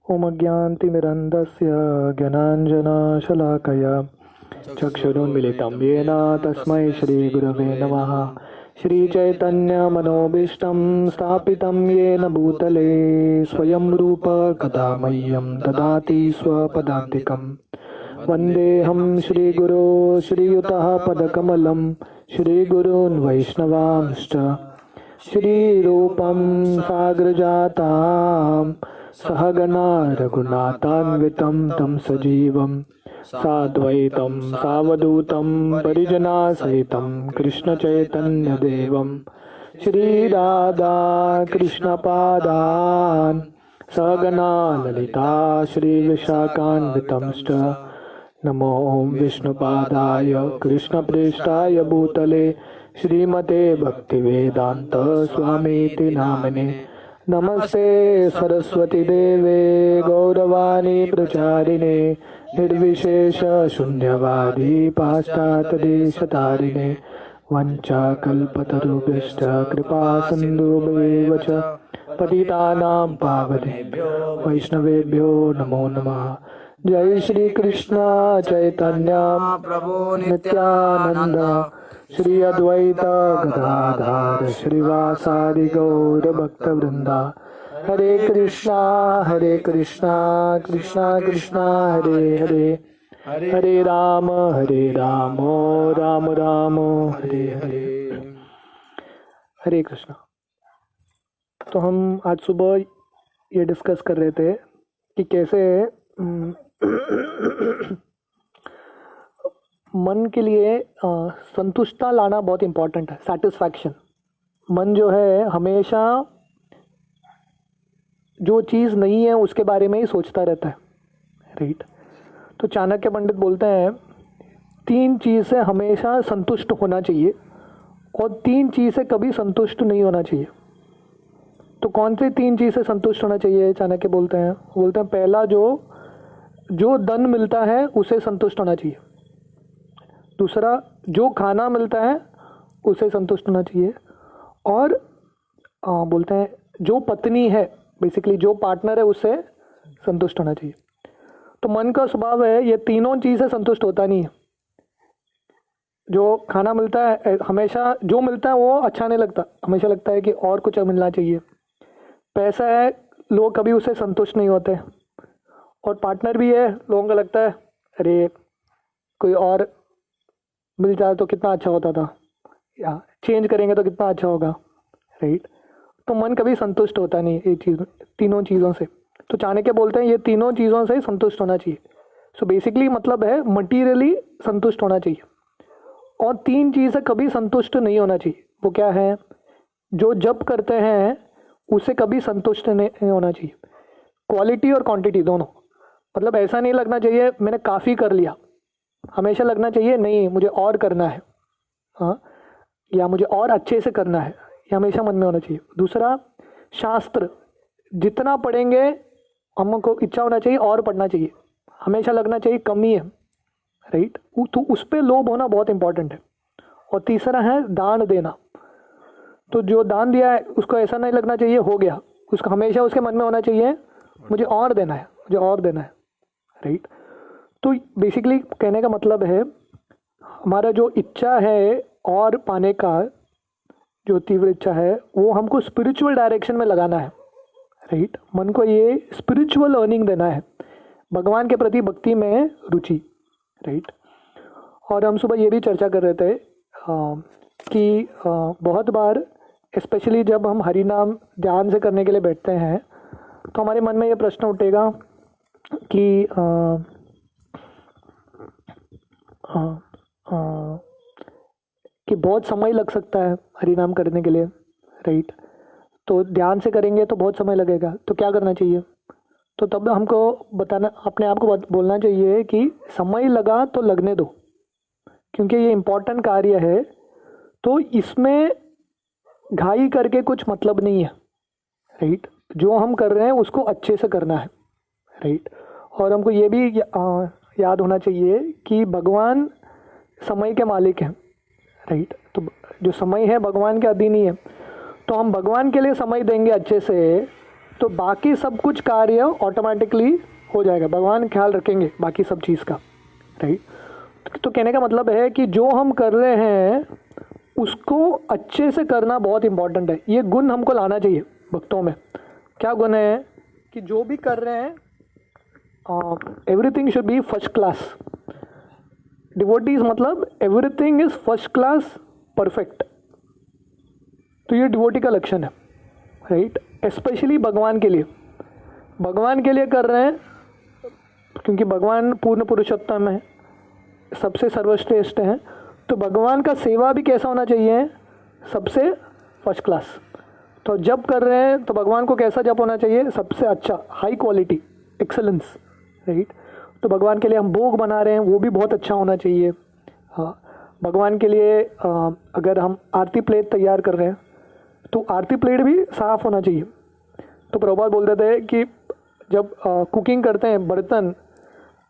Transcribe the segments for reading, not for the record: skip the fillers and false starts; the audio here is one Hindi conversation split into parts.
ॐ अज्ञानतिमिरन्धस्य ज्ञानाञ्जनशलाकया चक्षुरुन्मिलितं येन तस्मै श्रीगुरवे नमः। श्रीचैतन्यमनोभीष्टं स्थापितं येन भूतले स्वयं रूप कदा मह्यं ददाति स्वपदान्तिकम्। वन्देऽहं श्रीगुरो श्रीयुतः पदकमलं श्रीगुरून् वैष्णवांश्च श्रीरूपं साग्रजातां सहगणा रघुनाथान्वितं तं सजीवं साद्वैतं सावधूतं परिजनासहितं कृष्णचैतन्यदेवं श्रीराधा कृष्णपादान् सहगणा ललिता श्रीविशाखान्वितंश्च नमो विष्णुपादाय कृष्णप्रेष्ठाय भूतले श्रीमते भक्तिवेदांत स्वामीति नामिने। नमस्ते सरस्वती देवे गौरवाणी प्रचारिणे निर्विशेष शून्यवादी पाश्चात्यदेशतारिणे वंचाकल्पतरुभ्यश्च कृपा सिन्धुभ्येव च पतितानां पावनेभ्यो वैष्णवेभ्यो नमो नमः। जय श्री कृष्ण चैतन्य प्रभु नित्यानंद श्री अद्वैत गदाधर श्रीवासादि गौर भक्त वृंदा। हरे कृष्णा कृष्णा कृष्णा हरे हरे हरे राम राम राम हरे हरे। हरे कृष्णा। तो हम आज सुबह ये डिस्कस कर रहे थे कि कैसे मन के लिए संतुष्टता लाना बहुत इम्पोर्टेंट है। सेटिस्फैक्शन। मन जो है हमेशा जो चीज़ नहीं है उसके बारे में ही सोचता रहता है, राइट। तो चाणक्य पंडित बोलते हैं 3 चीज़ से हमेशा संतुष्ट होना चाहिए और 3 चीज़ से कभी संतुष्ट नहीं होना चाहिए। तो कौन सी 3 चीज़ से संतुष्ट होना चाहिए चाणक्य बोलते हैं? पहला जो धन मिलता है उसे संतुष्ट होना चाहिए। दूसरा जो खाना मिलता है उसे संतुष्ट होना चाहिए। और बोलते हैं जो पत्नी है, बेसिकली जो पार्टनर है उससे संतुष्ट होना चाहिए। तो मन का स्वभाव है ये तीनों चीज़ें संतुष्ट होता नहीं है। जो खाना मिलता है हमेशा जो मिलता है वो अच्छा नहीं लगता, हमेशा लगता है कि और कुछ मिलना चाहिए। पैसा है, लोग कभी उससे संतुष्ट नहीं होते। और पार्टनर भी है, लोगों को लगता है अरे कोई और मिल जाए तो कितना अच्छा होता था, या चेंज करेंगे तो कितना अच्छा होगा, राइट। तो मन कभी संतुष्ट होता नहीं ये तीनों चीज़ों से। तो चाणक्य बोलते हैं ये तीनों चीज़ों से संतुष्ट होना चाहिए। सो बेसिकली मतलब है मटीरियली संतुष्ट होना चाहिए। और 3 चीज़ें कभी संतुष्ट नहीं होना चाहिए। वो क्या है? जो जप करते हैं उसे कभी संतुष्ट नहीं होना चाहिए। क्वालिटी और क्वांटिटी दोनों। मतलब ऐसा नहीं लगना चाहिए मैंने काफ़ी कर लिया, हमेशा लगना चाहिए नहीं मुझे और करना है, हाँ, या मुझे और अच्छे से करना है, ये हमेशा मन में होना चाहिए। दूसरा शास्त्र जितना पढ़ेंगे हमको इच्छा होना चाहिए और पढ़ना चाहिए, हमेशा लगना चाहिए कमी है, राइट। तो उस पर लोभ होना बहुत इंपॉर्टेंट है। और तीसरा है दान देना। तो जो दान दिया है उसको ऐसा नहीं लगना चाहिए हो गया, उसका हमेशा उसके मन में होना चाहिए मुझे और देना है, मुझे और देना है, राइट। तो बेसिकली कहने का मतलब है हमारा जो इच्छा है और पाने का जो तीव्र इच्छा है वो हमको स्पिरिचुअल डायरेक्शन में लगाना है, राइट। मन को ये स्पिरिचुअल अर्निंग देना है, भगवान के प्रति भक्ति में रुचि, राइट। और हम सुबह ये भी चर्चा कर रहे थे कि बहुत बार स्पेशली जब हम हरि नाम ध्यान से करने के लिए बैठते हैं तो हमारे मन में ये प्रश्न उठेगा कि बहुत समय लग सकता है हरि नाम करने के लिए, राइट। तो ध्यान से करेंगे तो बहुत समय लगेगा, तो क्या करना चाहिए? तो तब हमको बताना, अपने आप को बोलना चाहिए कि समय लगा तो लगने दो, क्योंकि ये इम्पोर्टेंट कार्य है। तो इसमें घाई करके कुछ मतलब नहीं है, राइट। जो हम कर रहे हैं उसको अच्छे से करना है, राइट। और हमको ये भी याद होना चाहिए कि भगवान समय के मालिक हैं, राइट। तो जो समय है भगवान के अधीन ही है। तो हम भगवान के लिए समय देंगे अच्छे से तो बाकी सब कुछ कार्य ऑटोमेटिकली हो जाएगा, भगवान ख्याल रखेंगे बाकी सब चीज़ का, राइट। तो कहने का मतलब है कि जो हम कर रहे हैं उसको अच्छे से करना बहुत इंपॉर्टेंट है। ये गुण हमको लाना चाहिए भक्तों में। क्या गुण है कि जो भी कर रहे हैं everything should be first class. Devotees मतलब everything is first class perfect. तो ये डिवोटी का लक्षण है, राइट। स्पेशली भगवान के लिए, भगवान के लिए कर रहे हैं क्योंकि भगवान पूर्ण पुरुषोत्तम है, सबसे सर्वश्रेष्ठ हैं। तो भगवान का सेवा भी कैसा होना चाहिए, सबसे फर्स्ट क्लास। तो जप कर रहे हैं तो भगवान को कैसा जप होना चाहिए, सबसे अच्छा, हाई क्वालिटी, एक्सेलेंस, राइट। तो भगवान के लिए हम भोग बना रहे हैं वो भी बहुत अच्छा होना चाहिए। हाँ, भगवान के लिए अगर हम आरती प्लेट तैयार कर रहे हैं तो आरती प्लेट भी साफ़ होना चाहिए। तो प्रभुपाद बोलते थे कि जब कुकिंग करते हैं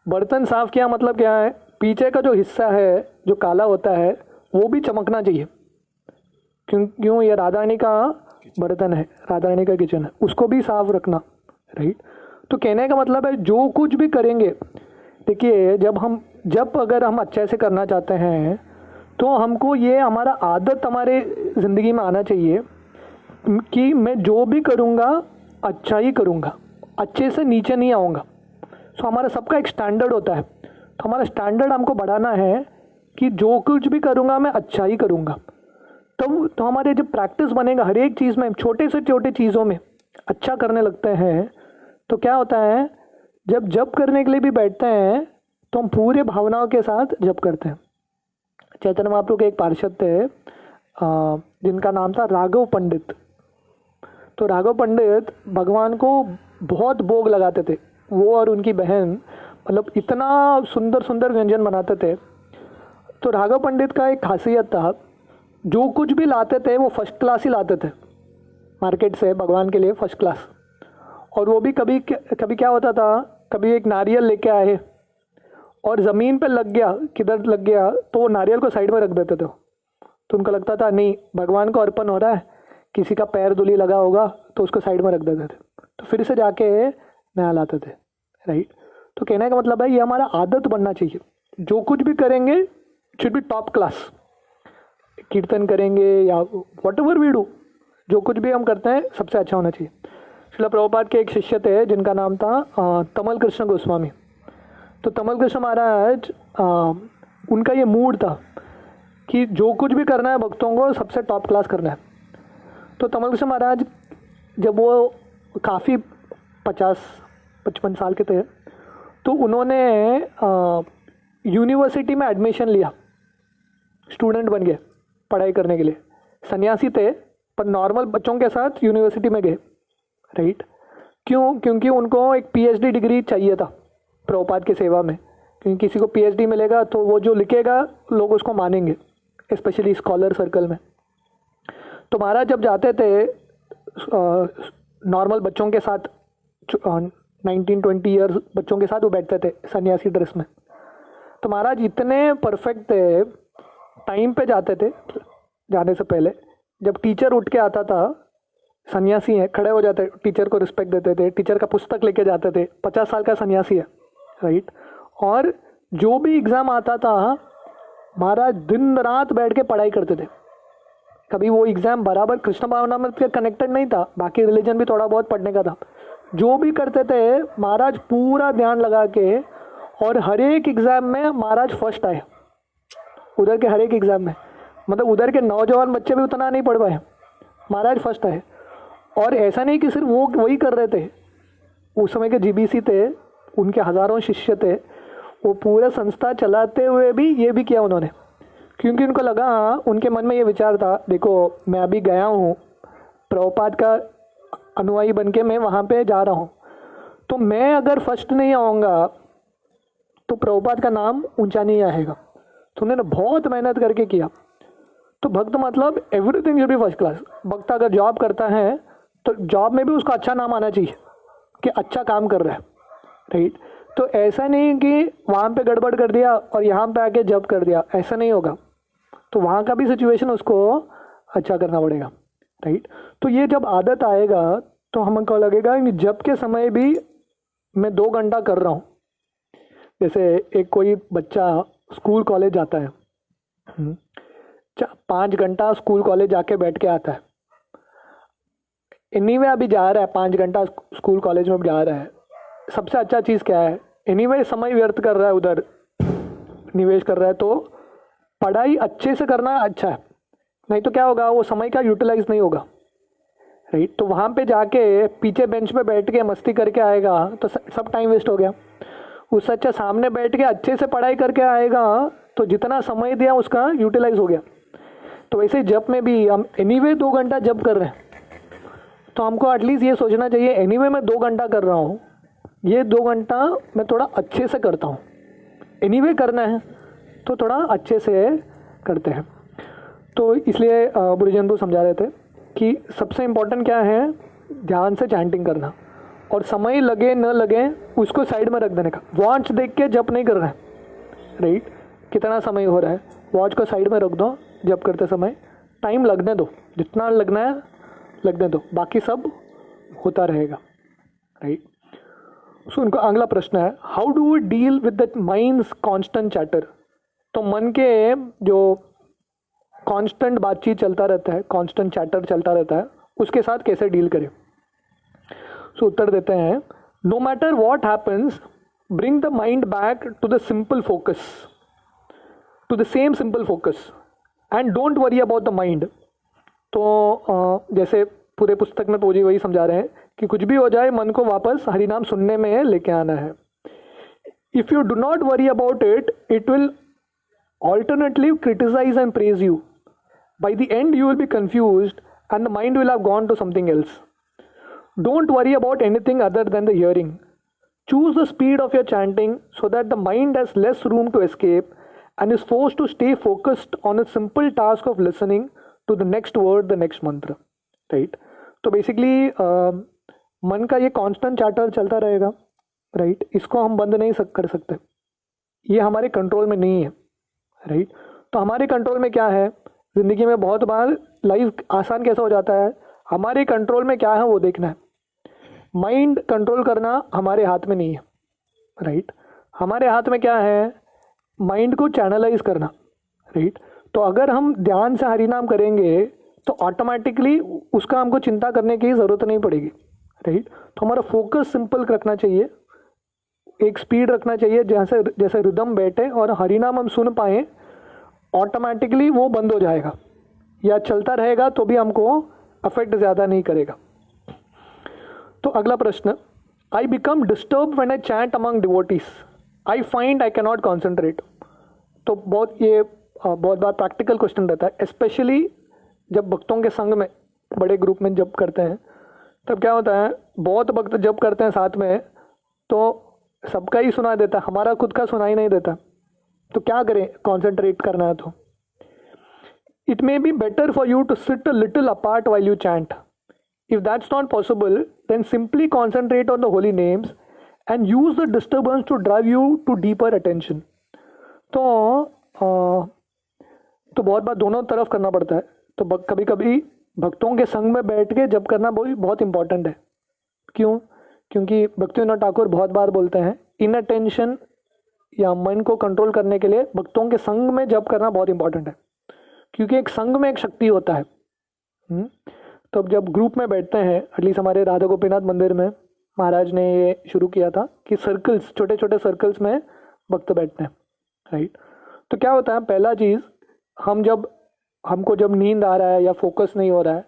बर्तन साफ़ किया मतलब क्या है, पीछे का जो हिस्सा है जो काला होता है वो भी चमकना चाहिए। क्यों ये राधा रानी का बर्तन है, राधा रानी का किचन है, उसको भी साफ रखना, राइट। तो कहने का मतलब है जो कुछ भी करेंगे, देखिए जब अगर हम अच्छे से करना चाहते हैं तो हमको ये हमारा आदत हमारे ज़िंदगी में आना चाहिए कि मैं जो भी करूँगा अच्छा ही करूँगा, अच्छे से नीचे नहीं आऊँगा। तो हमारा सबका एक स्टैंडर्ड होता है, तो हमारा स्टैंडर्ड हमको बढ़ाना है कि जो कुछ भी करूँगा मैं अच्छा ही करूँगा। तो हमारे जब प्रैक्टिस बनेगा हर एक चीज़ में, छोटे से छोटे चीज़ों में अच्छा करने लगते हैं, तो क्या होता है जब जप करने के लिए भी बैठते हैं तो हम पूरे भावनाओं के साथ जप करते हैं। चैतन्य महाप्रभु के एक पार्षद थे जिनका नाम था राघव पंडित। तो राघव पंडित भगवान को बहुत भोग लगाते थे, वो और उनकी बहन, मतलब इतना सुंदर सुंदर व्यंजन बनाते थे। तो राघव पंडित का एक खासियत था, जो कुछ भी लाते थे वो फर्स्ट क्लास ही लाते थे मार्केट से भगवान के लिए, फर्स्ट क्लास। और वो भी कभी क्या होता था, कभी एक नारियल लेके आए और ज़मीन पे लग गया, किधर लग गया, तो वो नारियल को साइड में रख देते थे। तो उनको लगता था नहीं भगवान को अर्पण हो रहा है, किसी का पैर धूली लगा होगा, तो उसको साइड में रख देते थे। तो फिर से जाके नया लाते थे, राइट। तो कहने का मतलब है ये हमारा आदत बनना चाहिए, जो कुछ भी करेंगे शुड बी टॉप क्लास। कीर्तन करेंगे या वॉट एवर वी डू, जो कुछ भी हम करते हैं सबसे अच्छा होना चाहिए। श्रील प्रभुपाद के एक शिष्य थे जिनका नाम था तमल कृष्ण गोस्वामी। तो तमल कृष्ण महाराज उनका ये मूड था कि जो कुछ भी करना है भक्तों को सबसे टॉप क्लास करना है। तो तमल कृष्ण महाराज जब वो काफ़ी 50-55 साल के थे तो उन्होंने यूनिवर्सिटी में एडमिशन लिया, स्टूडेंट बन गए पढ़ाई करने के लिए। सन्यासी थे पर नॉर्मल बच्चों के साथ यूनिवर्सिटी में गए, राइट। क्योंकि उनको एक पीएचडी डिग्री चाहिए था प्रभुपाद की सेवा में, क्योंकि किसी को पीएचडी मिलेगा तो वो जो लिखेगा लोग उसको मानेंगे, स्पेशली स्कॉलर सर्कल में। तो महाराज जब जाते थे नॉर्मल बच्चों के साथ, 19-20 ईयर्स बच्चों के साथ वो बैठते थे सन्यासी ड्रेस में। तो महाराज इतने परफेक्ट थे, टाइम पे जाते थे, जाने से पहले जब टीचर उठ के आता था, सन्यासी है, खड़े हो जाते, टीचर को रिस्पेक्ट देते थे, टीचर का पुस्तक लेके जाते थे, 50 साल का सन्यासी है, राइट। और जो भी एग्ज़ाम आता था महाराज दिन रात बैठ के पढ़ाई करते थे। कभी वो एग्ज़ाम बराबर कृष्ण भावना में कनेक्टेड नहीं था, बाकी रिलीजन भी थोड़ा बहुत पढ़ने का था। जो भी करते थे महाराज पूरा ध्यान लगा के, और हर एक एग्ज़ाम में महाराज फर्स्ट आए, उधर के हर एक एग्ज़ाम में। मतलब उधर के नौजवान बच्चे भी उतना नहीं पढ़ पाए, महाराज फर्स्ट आए। और ऐसा नहीं कि सिर्फ वो वही कर रहे थे, उस समय के जीबीसी थे, उनके हज़ारों शिष्य थे, वो पूरा संस्था चलाते हुए भी ये भी किया उन्होंने। क्योंकि उनको लगा, उनके मन में ये विचार था, देखो मैं अभी गया हूँ प्रभुपाद का अनुयायी बन के, मैं वहाँ पे जा रहा हूँ, तो मैं अगर फर्स्ट नहीं आऊँगा तो प्रभुपाद का नाम ऊंचा नहीं आएगा। तो उन्होंने बहुत मेहनत करके किया। तो भक्त मतलब everything should be first class. भक्त अगर जॉब करता है तो जॉब में भी उसका अच्छा नाम आना चाहिए कि अच्छा काम कर रहा है, राइट। तो ऐसा नहीं कि वहाँ पे गड़बड़ कर दिया और यहाँ पे आके जॉब कर दिया, ऐसा नहीं होगा। तो वहाँ का भी सिचुएशन उसको अच्छा करना पड़ेगा, राइट। तो ये जब आदत आएगा तो हमको लगेगा कि जब के समय भी मैं 2 घंटा कर रहा हूँ। जैसे एक कोई बच्चा स्कूल कॉलेज जाता है, 5 घंटा स्कूल कॉलेज जाके बैठ के आता है। एनीवे अभी जा रहा है, 5 घंटा स्कूल कॉलेज में जा रहा है। सबसे अच्छा चीज़ क्या है? एनीवे समय व्यर्थ कर रहा है, उधर निवेश कर रहा है, तो पढ़ाई अच्छे से करना अच्छा है। नहीं तो क्या होगा, वो समय का यूटिलाइज नहीं होगा, राइट। तो वहाँ पे जाके पीछे बेंच पे बैठ के मस्ती करके आएगा तो सब टाइम वेस्ट हो गया। उससे अच्छा सामने बैठ के अच्छे से पढ़ाई करके आएगा तो जितना समय दिया उसका यूटिलाइज हो गया। तो वैसे जब में भी हम एनीवे 2 घंटा जब कर रहे हैं तो हमको एटलीस्ट ये सोचना चाहिए, एनीवे मैं 2 घंटा कर रहा हूँ, ये 2 घंटा मैं थोड़ा अच्छे से करता हूँ। एनीवे करना है तो थोड़ा अच्छे से करते हैं। तो इसलिए बुरीजनपुर समझा रहे थे कि सबसे इम्पोर्टेंट क्या है, ध्यान से चैंटिंग करना, और समय लगे न लगे उसको साइड में रख देने का। वॉच देख के जप नहीं कर रहे हैं, राइट। कितना समय हो रहा है, वॉच को साइड में रख दो, जप करते समय टाइम लगने दो, जितना लगना है लगने दो, बाकी सब होता रहेगा, राइट। सो उनका अगला प्रश्न है, how do we deal with the mind's constant chatter. तो मन के जो कांस्टेंट बातचीत चलता रहता है, कांस्टेंट चैटर चलता रहता है, उसके साथ कैसे डील करें। सो उत्तर देते हैं, no matter what happens bring the mind back to the simple focus, to the same simple focus and don't worry about the mind. तो जैसे पूरे पुस्तक में पोजी वही समझा रहे हैं कि कुछ भी हो जाए मन को वापस हरिनाम सुनने में लेके आना है। If you do not worry about it, it will alternately criticize and praise you. By the end you will be confused and the mind will have gone to something else. Don't worry about anything other than the hearing. Choose the speed of your chanting so that the mind has less room to escape and is forced to stay focused on a simple task of listening to the next word, the next mantra, right. तो basically मन का ये constant chatter चलता रहेगा, right. इसको हम बंद नहीं कर सकते, ये हमारे कंट्रोल में नहीं है, राइट। तो हमारे कंट्रोल में क्या है, ज़िंदगी में बहुत बार लाइफ आसान कैसा हो जाता है, हमारे कंट्रोल में क्या है वो देखना है। माइंड कंट्रोल करना हमारे हाथ में नहीं है, राइट। हमारे हाथ में क्या है, माइंड को चैनलाइज करना, राइट। तो अगर हम ध्यान से हरिनाम करेंगे तो ऑटोमेटिकली उसका हमको चिंता करने की ज़रूरत नहीं पड़ेगी, राइट। तो हमारा फोकस सिंपल रखना चाहिए, एक स्पीड रखना चाहिए जैसे रिदम बैठे और हरिनाम हम सुन पाए, ऑटोमेटिकली वो बंद हो जाएगा, या चलता रहेगा तो भी हमको अफेक्ट ज़्यादा नहीं करेगा। तो अगला प्रश्न, I become disturb when I chant among devotees, I find I can not concentrate. तो बहुत बार प्रैक्टिकल क्वेश्चन रहता है, स्पेशली जब भक्तों के संग में बड़े ग्रुप में जब करते हैं तब क्या होता है, बहुत भक्त जब करते हैं साथ में तो सबका ही सुना देता, हमारा खुद का सुनाई नहीं देता। तो क्या करें, कॉन्सेंट्रेट करना है तो it may be better for you to sit a little apart while you chant. If that's not possible then simply concentrate on the holy names and use the disturbance to drive you to deeper attention. तो बहुत बार दोनों तरफ करना पड़ता है। तो कभी कभी भक्तों के संग में बैठ के जब करना बहुत इंपॉर्टेंट है। क्यों? क्योंकि भक्तिविनोद ठाकुर बहुत बार बोलते हैं, इन अटेंशन या मन को कंट्रोल करने के लिए भक्तों के संग में जप करना बहुत इंपॉर्टेंट है, क्योंकि एक संग में एक शक्ति होता है। तो जब ग्रुप में बैठते हैं, एटलीस्ट हमारे राधा गोपीनाथ मंदिर में महाराज ने ये शुरू किया था कि सर्कल्स, छोटे छोटे सर्कल्स में भक्त बैठते हैं, राइट। तो क्या होता है, पहला चीज़, हमको जब नींद आ रहा है या फोकस नहीं हो रहा है,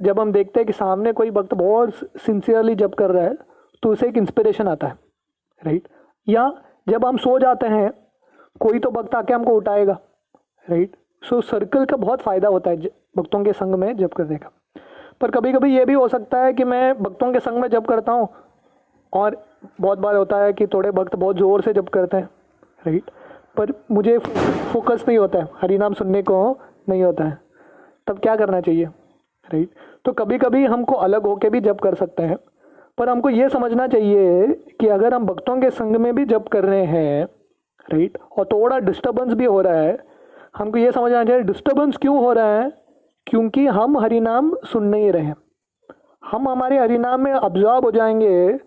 जब हम देखते हैं कि सामने कोई भक्त बहुत सिंसियरली जप कर रहा है तो उसे एक इंस्पिरेशन आता है, राइट। या जब हम सो जाते हैं कोई तो भक्त आके हमको उठाएगा, राइट। सो सर्कल का बहुत फ़ायदा होता है भक्तों के संग में जप करने का। पर कभी कभी ये भी हो सकता है कि मैं भक्तों के संग में जप करता हूँ और बहुत बार होता है कि थोड़े भक्त बहुत ज़ोर से जप करते हैं, राइट, पर मुझे फोकस नहीं होता है, हरिनाम सुनने को नहीं होता है। तब क्या करना चाहिए, राइट। तो कभी कभी हमको अलग होके भी जप कर सकते हैं, पर हमको ये समझना चाहिए कि अगर हम भक्तों के संग में भी जप कर रहे हैं, राइट, और थोड़ा डिस्टर्बेंस भी हो रहा है, हमको ये समझना चाहिए डिस्टर्बेंस क्यों हो रहा है, क्योंकि हम हरिनाम सुन नहीं रहे हैं, हम हमारे हरिनाम में अब्जॉर्ब हो जाएंगे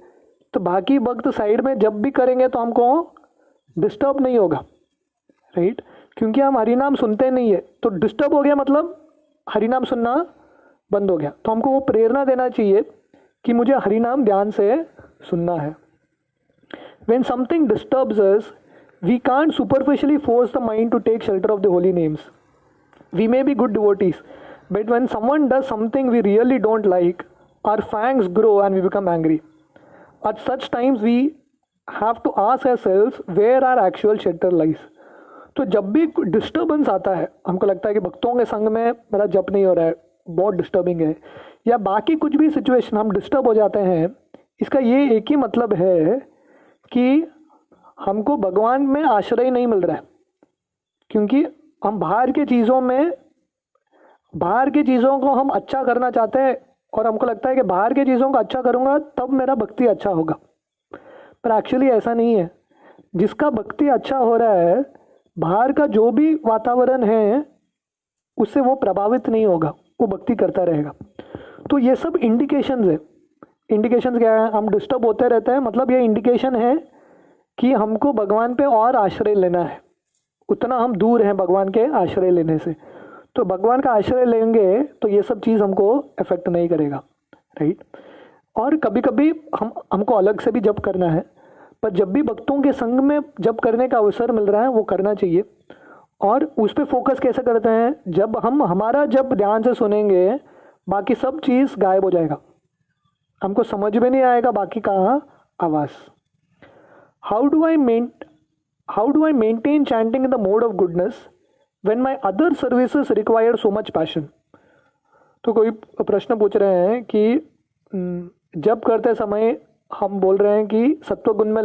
तो बाकी वक्त साइड में जब भी करेंगे तो हमको डिस्टर्ब नहीं होगा, राइट। क्योंकि हम हरिनाम सुनते नहीं है, तो डिस्टर्ब हो गया मतलब हरिनाम सुनना बंद हो गया। तो हमको वो प्रेरणा देना चाहिए कि मुझे हरिनाम ध्यान से सुनना है। When something disturbs us, we can't superficially force the mind to take shelter of the holy names. We may be good devotees, but when someone does something we really don't like, our fangs grow and we become angry. At such times, we have to ask ourselves where our actual shelter lies. तो जब भी डिस्टर्बेंस आता है, हमको लगता है कि भक्तों के संग में मेरा जप नहीं हो रहा है, बहुत डिस्टर्बिंग है, या बाकी कुछ भी सिचुएशन हम डिस्टर्ब हो जाते हैं, इसका ये एक ही मतलब है कि हमको भगवान में आश्रय नहीं मिल रहा है। क्योंकि हम बाहर के चीज़ों को हम अच्छा करना चाहते हैं और हमको लगता है कि बाहर के चीज़ों को अच्छा करूँगा तब मेरा भक्ति अच्छा होगा, पर एक्चुअली ऐसा नहीं है। जिसका भक्ति अच्छा हो रहा है, बाहर का जो भी वातावरण है उससे वो प्रभावित नहीं होगा, वो भक्ति करता रहेगा। तो ये सब इंडिकेशंस है। इंडिकेशंस क्या है? हम डिस्टर्ब होते रहते हैं, मतलब ये इंडिकेशन है कि हमको भगवान पे और आश्रय लेना है, उतना हम दूर हैं भगवान के आश्रय लेने से। तो भगवान का आश्रय लेंगे तो ये सब चीज़ हमको इफेक्ट नहीं करेगा, राइट। और कभी कभी हमको अलग से भी जप करना है, पर जब भी भक्तों के संग में जप करने का अवसर मिल रहा है वो करना चाहिए। और उस पर फोकस कैसे करते हैं? जब हम हमारा जप ध्यान से सुनेंगे, बाकी सब चीज़ गायब हो जाएगा, हमको समझ में नहीं आएगा बाकी का आवाज़। How do I maintain chanting in the mode of goodness when my other services require so much passion. तो कोई प्रश्न पूछ रहे हैं कि जप करते समय हम बोल रहे हैं कि सत्वगुण में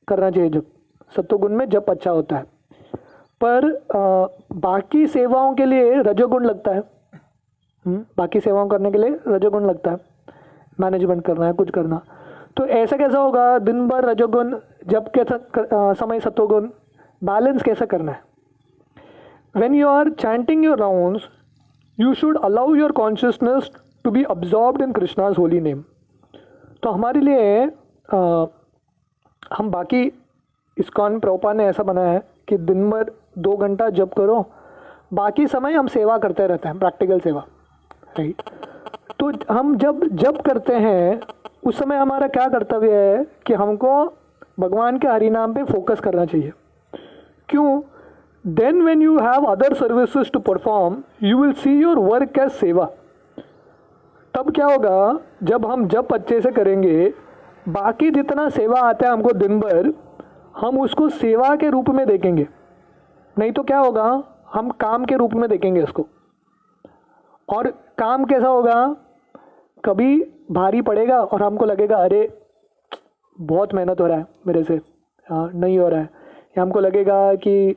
करना चाहिए जप, सत्वगुण में जप अच्छा होता है, पर बाकी सेवाओं के लिए रजोगुण लगता है। बाकी सेवाओं करने के लिए रजोगुण लगता है, मैनेजमेंट करना है, कुछ करना। तो ऐसा कैसा होगा? दिन भर रजोगुण, जब के समय सत्वगुण, बैलेंस कैसे करना है? When you are chanting your rounds, you should allow your consciousness to be absorbed in Krishna's holy name. तो हमारे लिए हम बाकी इस्कॉन प्रभुपाद ने ऐसा बनाया है कि दिन भर 2 घंटा जप करो, बाकी समय हम सेवा करते रहते हैं, प्रैक्टिकल सेवा, राइट। तो हम जब जप करते हैं उस समय हमारा क्या कर्तव्य है कि हमको भगवान के हरिनाम पे फोकस करना चाहिए। क्यों? Then when you have other services to perform, you will see your work as seva. तब क्या होगा? जब हम जप अच्छे से करेंगे, बाकी जितना सेवा आता है हमको दिन भर, हम उसको सेवा के रूप में देखेंगे। नहीं तो क्या होगा? हम काम के रूप में देखेंगे उसको। और काम कैसा होगा? कभी भारी पड़ेगा और हमको लगेगा अरे बहुत मेहनत हो रहा है मेरे से, नहीं हो रहा है, या हमको लगेगा कि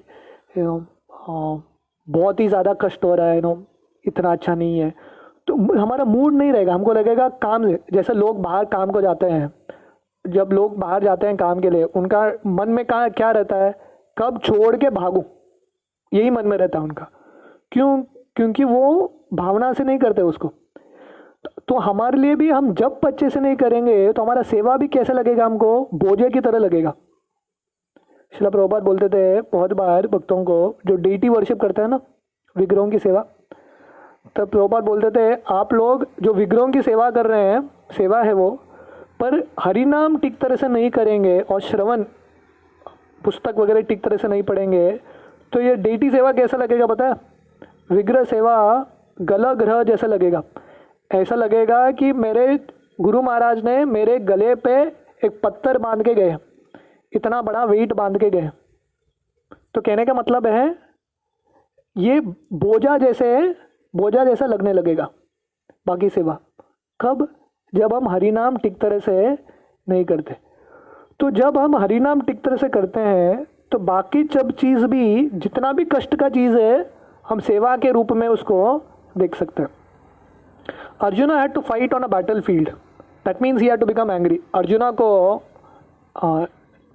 बहुत ही ज़्यादा कष्ट हो रहा है, इतना अच्छा नहीं है। तो हमारा मूड नहीं रहेगा, हमको लगेगा काम, जैसे लोग बाहर काम को जाते हैं, जब लोग बाहर जाते हैं काम के लिए, उनका मन में क्या रहता है? कब छोड़ के भागूं, यही मन में रहता है उनका। क्यों? क्योंकि वो भावना से नहीं करते उसको। तो हमारे लिए भी हम जब अच्छे से नहीं करेंगे तो हमारा सेवा भी कैसे लगेगा? हमको बोझे की तरह लगेगा। श्रील प्रभुपाद बोलते थे बहुत बार भक्तों को, जो डेटी वर्शिप करते हैं ना, विग्रहों की सेवा, तब प्रभुपाद बोलते थे आप लोग जो विग्रहों की सेवा कर रहे हैं, सेवा है वो, पर हरिनाम ठीक तरह से नहीं करेंगे और श्रवण पुस्तक वगैरह ठीक तरह से नहीं पढ़ेंगे, तो ये डेटी सेवा कैसा लगेगा पता है? विग्रह सेवा गला ग्रह जैसा लगेगा। ऐसा लगेगा कि मेरे गुरु महाराज ने मेरे गले पे एक पत्थर बांध के गए, इतना बड़ा वेट बांध के गए। तो कहने का मतलब है ये बोझा जैसा लगने लगेगा बाकी सेवा। कब? जब हम हरिनाम ठीक तरह से नहीं करते। तो जब हम हरिनाम ठीक तरह से करते हैं तो बाकी सब चीज़ भी, जितना भी कष्ट का चीज़ है, हम सेवा के रूप में उसको देख सकते हैं। Arjuna had to fight on a battle field, that means he had to become angry. Arjuna को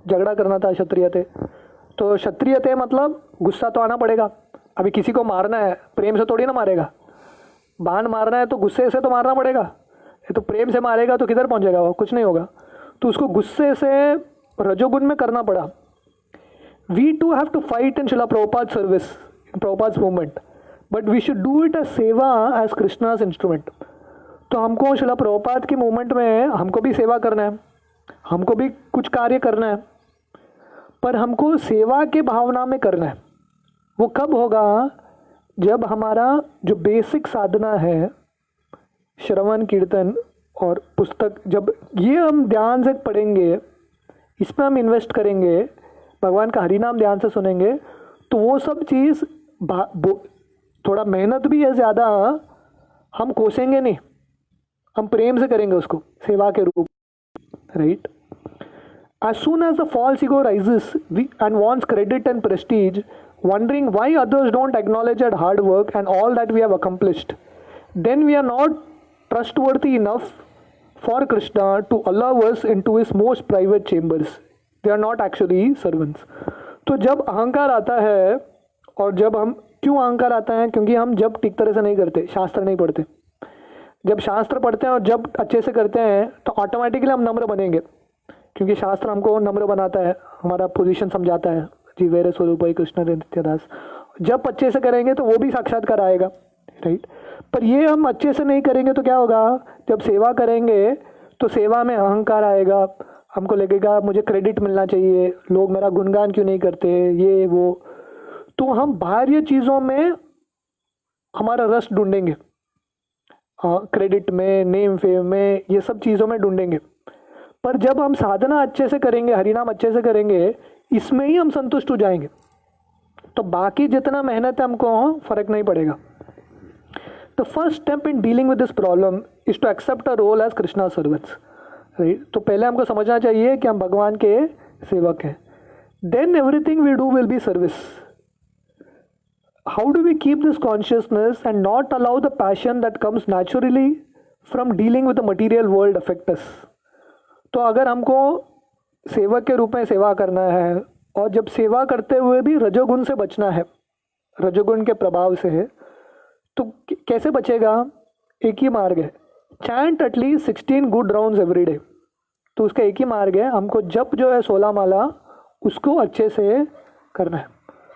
झगड़ा करना था, क्षत्रिय थे, तो क्षत्रिय थे मतलब गुस्सा तो आना पड़ेगा। अभी किसी को मारना है, प्रेम से थोड़ी ना मारेगा, बाण मारना है तो गुस्से से तो मारना पड़ेगा। ये तो प्रेम से मारेगा तो किधर पहुंचेगा वो, कुछ नहीं होगा। तो उसको गुस्से से रजोगुण में करना पड़ा। We too have to fight in Srila Prabhupada service, in Prabhupada movement, but we should do it as seva as Krishna's instrument. तो हमको शिला प्रभुपाद की मूवमेंट में हमको भी सेवा करना है, हमको भी कुछ कार्य करना है, पर हमको सेवा के भावना में करना है। वो कब होगा, जब हमारा जो बेसिक साधना है, श्रवण कीर्तन और पुस्तक, जब ये हम ध्यान से पढ़ेंगे, इसमें हम इन्वेस्ट करेंगे, भगवान का हरिनाम ध्यान से सुनेंगे, तो वो सब चीज़ थोड़ा मेहनत भी है ज़्यादा, हम कोसेंगे नहीं, हम प्रेम से करेंगे उसको सेवा के रूप, right. As soon as the false ego rises and wants credit and prestige, wondering why others don't acknowledge our hard work and all that we have accomplished, then we are not trustworthy enough for Krishna to allow us into his most private chambers. They are not actually servants. तो जब अहंकार आता है, और जब हम, क्यों अहंकार आता है, क्योंकि हम जब ठीक तरह से नहीं करते, शास्त्र नहीं पढ़ते। जब शास्त्र पढ़ते हैं और जब अच्छे से करते हैं तो ऑटोमेटिकली हम नम्र बनेंगे, क्योंकि शास्त्र हमको नम्र बनाता है, हमारा पोजीशन समझाता है। जी वेरे स्वरूप कृष्ण नित्यदास। जब अच्छे से करेंगे तो वो भी साक्षात्कार आएगा, राइट। पर ये हम अच्छे से नहीं करेंगे तो क्या होगा, जब सेवा करेंगे तो सेवा में अहंकार आएगा, हमको लगेगा मुझे क्रेडिट मिलना चाहिए, लोग मेरा गुणगान क्यों नहीं करते, ये वो। तो हम बाहरी चीज़ों में हमारा रस ढूंढेंगे, क्रेडिट में, नेम फेम में, ये सब चीज़ों में ढूंढेंगे। पर जब हम साधना अच्छे से करेंगे, हरिनाम अच्छे से करेंगे, इसमें ही हम संतुष्ट हो जाएंगे, तो बाकी जितना मेहनत है हमको फर्क नहीं पड़ेगा। The first step in dealing with this problem is to accept a role as Krishna servants, right. तो पहले हमको समझना चाहिए कि हम भगवान के सेवक हैं। Then everything we do will be service. How do we keep this consciousness and not allow the passion that comes naturally from dealing with the material world affect us. तो अगर हमको सेवक के रूप में सेवा करना है, और जब सेवा करते हुए भी रजोगुण से बचना है, रजोगुण के प्रभाव से, तो कैसे बचेगा? एक ही मार्ग है, chant at least 16 good rounds every day. तो उसका एक ही मार्ग है, हमको जप जो है 16 माला, उसको अच्छे से करना है।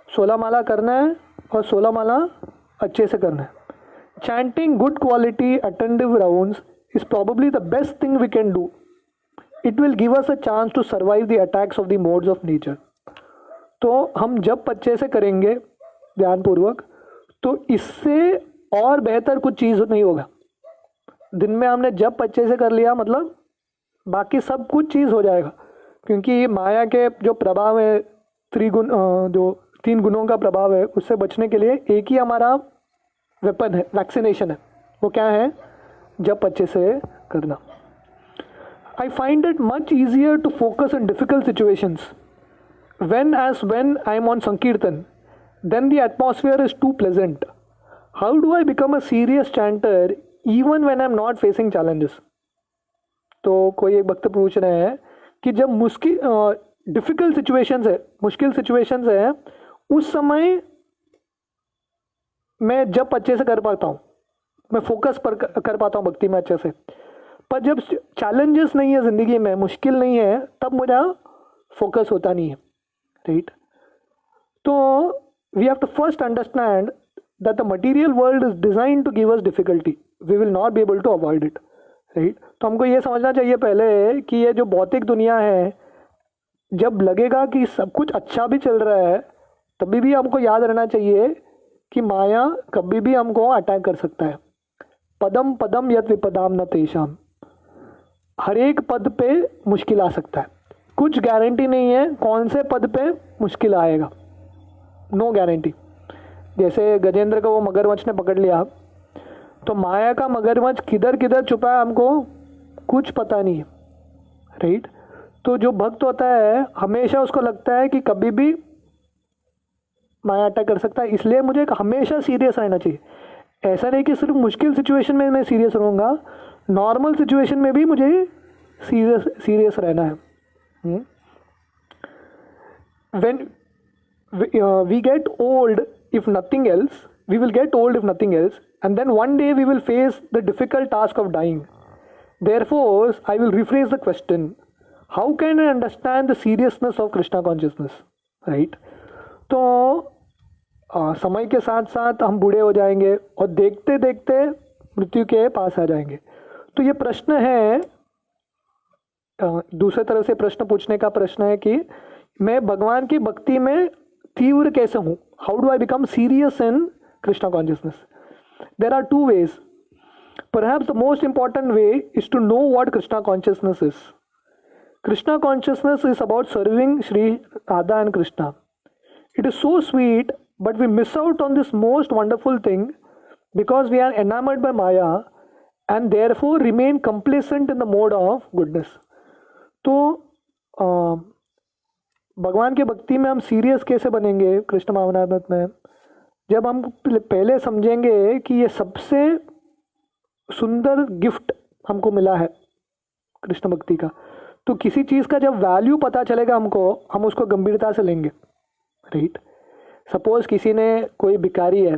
16 माला करना है और 16 माला अच्छे से करना है। Chanting good quality attentive rounds is probably the best thing we can do. It will give us a chance to survive the attacks of the modes of nature. तो हम जब अच्छे से करेंगे ध्यानपूर्वक, तो इससे और बेहतर कुछ चीज़ नहीं होगा। दिन में हमने जब अच्छे से कर लिया, मतलब बाकी सब कुछ चीज़ हो जाएगा, क्योंकि माया के जो प्रभाव है, त्रिगुण, जो 3 गुणों का प्रभाव है, उससे बचने के लिए एक ही हमारा वेपन है, वैक्सीनेशन है। वो क्या है? जब अच्छे से करना। I find it much easier to focus on difficult situations when I am on Sankirtan, then the atmosphere is too pleasant. How do I become a serious chanter even when I am not facing challenges? तो कोई एक भक्त पूछ रहे हैं कि जब डिफिकल्ट सिचुएशंस है, मुश्किल सिचुएशंस है, उस समय मैं जब अच्छे से कर पाता हूँ, मैं फोकस पर कर पाता हूँ भक्ति में अच्छे से। पर जब चैलेंजेस नहीं है ज़िंदगी में, मुश्किल नहीं है, तब मेरा फोकस होता नहीं है, राइट। तो we have to first understand that the material world is design to give us difficulty, we will not be able to avoid it, right. तो हमको ये समझना चाहिए पहले कि ये जो भौतिक दुनिया है, जब लगेगा कि सब कुछ अच्छा भी चल रहा है, तभी भी हमको याद रहना चाहिए कि माया कभी भी हमको अटैक कर सकता है। पदम पदम यत विपदाम न तेषाम, हर एक पद पे मुश्किल आ सकता है, कुछ गारंटी नहीं है कौन से पद पे मुश्किल आएगा, नो गारंटी। जैसे गजेंद्र को वो मगरमच्छ ने पकड़ लिया, तो माया का मगरमच्छ किधर किधर छुपा है हमको कुछ पता नहीं है, राइट। तो जो भक्त होता है हमेशा उसको लगता है कि कभी भी माया अटैक कर सकता है, इसलिए मुझे हमेशा सीरियस रहना चाहिए। ऐसा नहीं कि सिर्फ मुश्किल सिचुएशन में मैं सीरियस रहूँगा, नॉर्मल सिचुएशन में भी मुझे सीरियस रहना है। When we get old, if nothing else, we will get old if nothing else, and then one day we will face the difficult task of dying. Therefore, I will rephrase the question. How can I understand the seriousness of Krishna consciousness? Right? तो समय के साथ साथ हम बूढ़े हो जाएंगे और देखते देखते मृत्यु के पास आ जाएंगे। तो ये प्रश्न है, दूसरे तरह से प्रश्न पूछने का प्रश्न है कि मैं भगवान की भक्ति में तीव्र कैसे हूँ? How do I become serious in Krishna consciousness? There are two ways. Perhaps the most important way is to know what Krishna consciousness is. Krishna consciousness is about serving Sri Radha and Krishna. It is so sweet, but we miss out on this most wonderful thing because we are enamored by Maya and therefore remain complacent in the mode of goodness. तो भगवान के भक्ति में हम सीरियस कैसे बनेंगे कृष्ण भावनामृत में? जब हम पहले समझेंगे कि ये सबसे सुंदर गिफ्ट हमको मिला है कृष्ण भक्ति का, तो किसी चीज़ का जब वैल्यू पता चलेगा हमको, हम उसको गंभीरता से लेंगे. राइट? सपोज किसी ने, कोई भिखारी है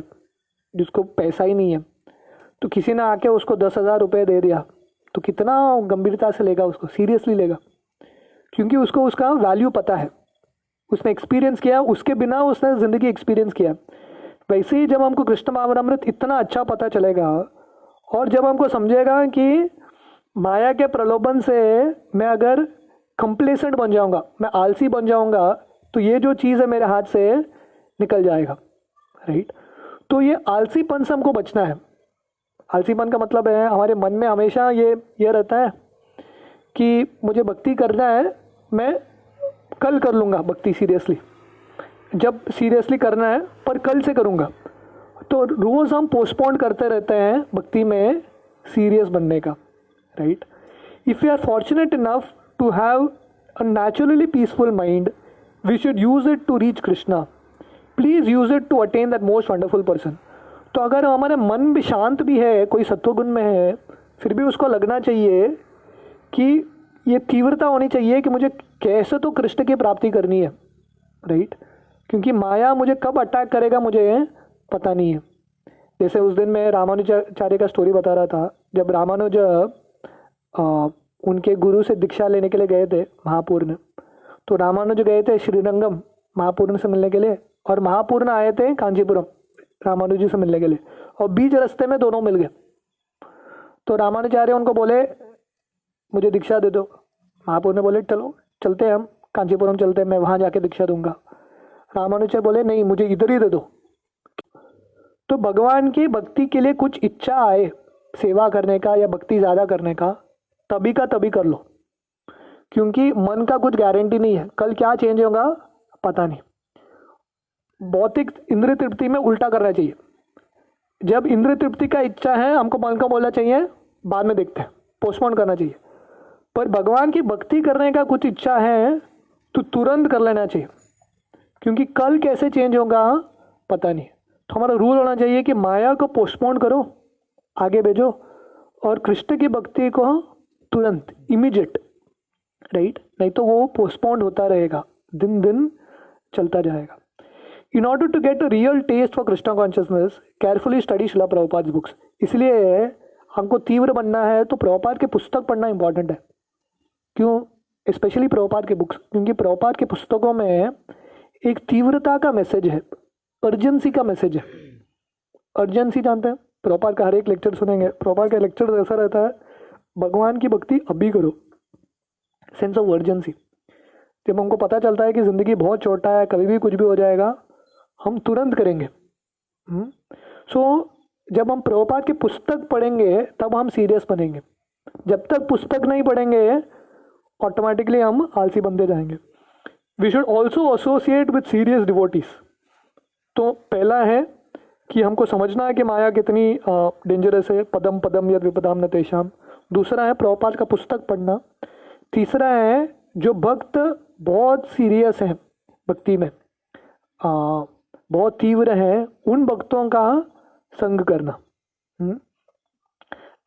जिसको पैसा ही नहीं है, तो किसी ने आके उसको 10,000 रुपये दे दिया, तो कितना गंभीरता से लेगा, उसको सीरियसली लेगा, क्योंकि उसको उसका वैल्यू पता है, उसने एक्सपीरियंस किया, उसके बिना उसने ज़िंदगी एक्सपीरियंस किया. वैसे ही जब हमको कृष्ण भावनामृत इतना अच्छा पता चलेगा और जब हमको समझेगा कि माया के प्रलोभन से मैं अगर कंप्लेसेंट बन जाऊंगा, मैं आलसी बन जाऊंगा, तो ये जो चीज़ है मेरे हाथ से निकल जाएगा. राइट? तो ये आलसीपन से हमको बचना है. आलसीपन का मतलब है हमारे मन में हमेशा ये रहता है कि मुझे भक्ति करना है, मैं कल कर लूँगा भक्ति सीरियसली, जब सीरियसली करना है पर कल से करूँगा. तो रोज़ हम पोस्टपोन करते रहते हैं भक्ति में सीरियस बनने का. Right? If you are fortunate enough to have a naturally peaceful mind, we should use it to reach Krishna. Please use it to attain that most wonderful person. तो अगर हमारा मन भी शांत भी है, कोई सत्वगुण में है, फिर भी उसको लगना चाहिए कि ये तीव्रता होनी चाहिए कि मुझे कैसे तो कृष्ण की प्राप्ति करनी है. राइट? क्योंकि माया मुझे कब अटैक करेगा मुझे पता नहीं है. जैसे उस दिन मैं रामानुजाचार्य का स्टोरी बता रहा था. जब रामानुज उनके गुरु से दीक्षा लेने के लिए गए थे महापूर्ण, तो रामानुज गए थे श्रीरंगम महापूर्ण से मिलने के लिए, और महापूर्ण आए थे कांचीपुरम रामानुज जी से मिलने के लिए, और बीच रास्ते में दोनों मिल गए. तो रामानुजाचार्य उनको बोले मुझे दीक्षा दे दो. महापूर्ण ने बोले चलो चलते हैं, हम कांचीपुरम चलते हैं, मैं वहाँ जाके दीक्षा दूंगा. रामानुजाचार्य बोले नहीं, मुझे इधर ही दे दो. तो भगवान की भक्ति के लिए कुछ इच्छा आए सेवा करने का या भक्ति ज़्यादा करने का, तभी का तभी कर लो, क्योंकि मन का कुछ गारंटी नहीं है, कल क्या चेंज होगा पता नहीं. भौतिक इंद्रिय तृप्ति में उल्टा करना चाहिए. जब इंद्रिय तृप्ति का इच्छा है, हमको मन का बोलना चाहिए बाद में देखते हैं, पोस्टपोन करना चाहिए. पर भगवान की भक्ति करने का कुछ इच्छा है तो तुरंत कर लेना चाहिए, क्योंकि कल कैसे चेंज होगा पता नहीं. तो हमारा रूल होना चाहिए कि माया को पोस्टपोन करो, आगे भेजो, और कृष्ण की भक्ति को तुरंत इमीडिएट. राइट? नहीं तो वो पोस्टपोन होता रहेगा, दिन दिन चलता जाएगा. In order to get a real taste for Krishna consciousness, carefully study Srila Prabhupada books. इसलिए हमको तीव्र बनना है तो प्रभुपाद के पुस्तक पढ़ना इंपॉर्टेंट है. क्यों? स्पेशली प्रभुपाद के बुक्स, क्योंकि प्रभुपाद के पुस्तकों में एक तीव्रता का मैसेज है, अर्जेंसी का मैसेज है. अर्जेंसी जानते हैं? प्रभुपाद का हर एक लेक्चर सुनेंगे, प्रभुपाद का लेक्चर ऐसा रहता है, भगवान की भक्ति अभी करो, सेंस ऑफ अर्जेंसी. जब हमको पता चलता है कि ज़िंदगी बहुत छोटा है, कभी भी कुछ भी हो जाएगा, हम तुरंत करेंगे. सो जब हम प्रभुपाद की पुस्तक पढ़ेंगे तब हम सीरियस बनेंगे. जब तक पुस्तक नहीं पढ़ेंगे ऑटोमेटिकली हम आलसी बनते जाएंगे. We should also associate with serious devotees. तो पहला है कि हमको समझना है कि माया कितनी डेंजरस है, पदम पदम यद विपदाम न तेषाम. दूसरा है प्रभुपाद का पुस्तक पढ़ना. तीसरा है जो भक्त बहुत सीरियस हैं भक्ति में, बहुत तीव्र हैं, उन भक्तों का संग करना.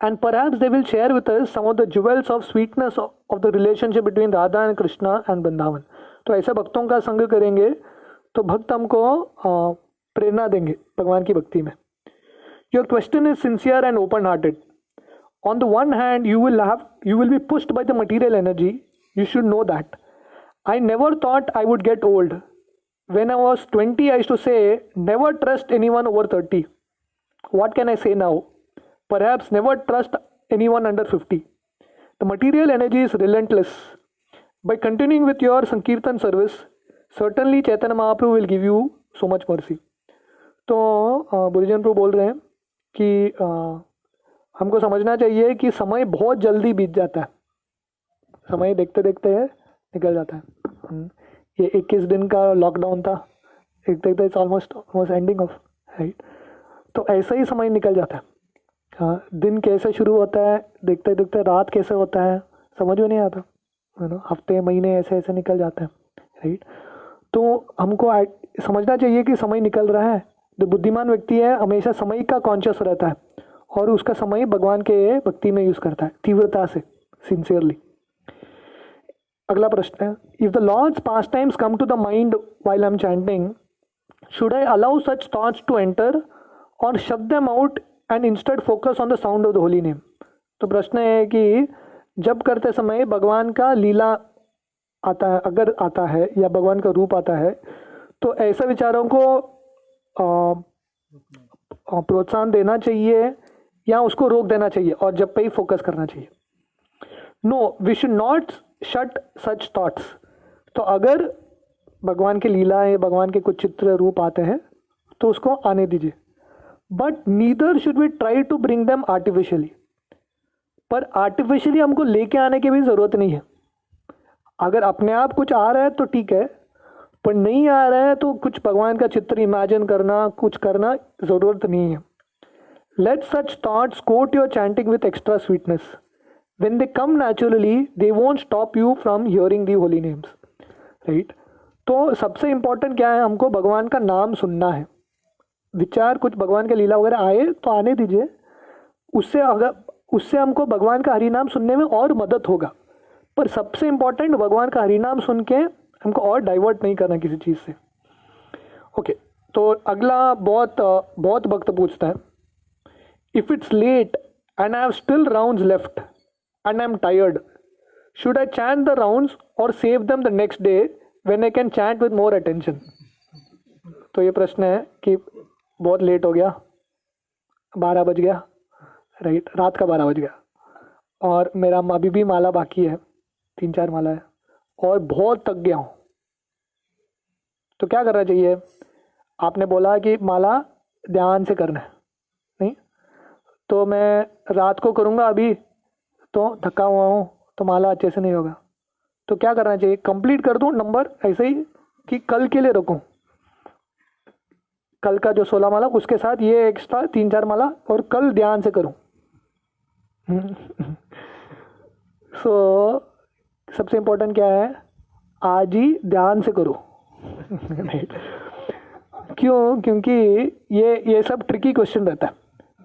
And perhaps they will share with us some of the jewels of sweetness of the relationship between Radha and Krishna and Vrindavan. तो ऐसे भक्तों का संग करेंगे तो भक्त हमको प्रेरणा देंगे भगवान की भक्ति में. Your question is sincere and open hearted. On the one hand, you will be pushed by the material energy. You should know that. I never thought I would get old. When I was 20, I used to say, never trust anyone over 30. What can I say now? Perhaps never trust anyone under 50. The material energy is relentless. By continuing with your Sankirtan service, certainly Chaitanya Mahaprabhu will give you so much mercy. तो बुरीजन प्रभु बोल रहे हैं कि हमको समझना चाहिए कि समय बहुत जल्दी बीत जाता है. समय देखते देखते निकल जाता है. ये 21 दिन का लॉकडाउन था, देखते देखते it's almost ending of, right. तो ऐसा ही समय निकल जाता है. दिन कैसे शुरू होता है, देखते देखते रात कैसे होता है समझ में नहीं आता, है ना. हफ्ते महीने ऐसे ऐसे निकल जाते हैं, राइट. तो हमको समझना चाहिए कि समय निकल रहा है. जो बुद्धिमान व्यक्ति है हमेशा समय का कॉन्शियस रहता है और उसका समय भगवान के भक्ति में यूज करता है, तीव्रता से, सिंसियरली. अगला प्रश्न है, if the Lord's pastimes come to the mind while I am chanting, should I allow such thoughts to enter or shut them out and instead focus on the sound of the holy name. तो प्रश्न है कि जब करते समय भगवान का लीला आता है, अगर आता है या भगवान का रूप आता है, तो ऐसे विचारों को प्रोत्साहन देना चाहिए या उसको रोक देना चाहिए और जब पे ही फोकस करना चाहिए. No, we should not shut such thoughts. तो अगर भगवान की लीला है, भगवान के कुछ चित्र रूप आते हैं तो उसको आने दीजिए. But neither should we try to bring them artificially. पर आर्टिफिशियली हमको लेके आने की भी ज़रूरत नहीं है. अगर अपने आप कुछ आ रहा है तो ठीक है, पर नहीं आ रहा है तो कुछ भगवान का चित्र इमेजिन करना, कुछ करना ज़रूरत नहीं है. Let such thoughts coat your chanting with extra sweetness. When they come naturally they won't stop you from hearing the holy names, right. तो सबसे इम्पोर्टेंट क्या है, हमको भगवान का नाम सुनना है. विचार कुछ भगवान का लीला वगैरह आए तो आने दीजिए, उससे हमको भगवान का हरिनाम सुनने में और मदद होगा. पर सबसे इम्पोर्टेंट भगवान का हरिनाम सुन के हमको और डाइवर्ट नहीं करना किसी चीज़ से. ओके, तो अगला बहुत भक्त पूछता है, if it's late and I have still rounds left and I am tired, should I chant the rounds or save them the next day when I can chant with more attention. तो ये प्रश्न है कि बहुत लेट हो गया, 12 बज गया, राइट, रात का 12 बज गया और मेरा अभी भी माला बाकी है, 3-4 माला है और बहुत थक गया हूँ. तो क्या करना चाहिए? आपने बोला कि माला ध्यान से करना है, नहीं तो मैं रात को करूँगा, अभी तो थका हुआ हूँ तो माला अच्छे से नहीं होगा. तो क्या करना चाहिए? कंप्लीट कर दूँ नंबर ऐसे ही कि कल के लिए रखूँ, कल का जो 16 माला उसके साथ ये एक्स्ट्रा 3-4 माला और कल ध्यान से करूँ. सो सबसे इम्पोर्टेंट क्या है, आज ही ध्यान से करो. क्यों? क्योंकि ये सब ट्रिकी क्वेश्चन रहता है.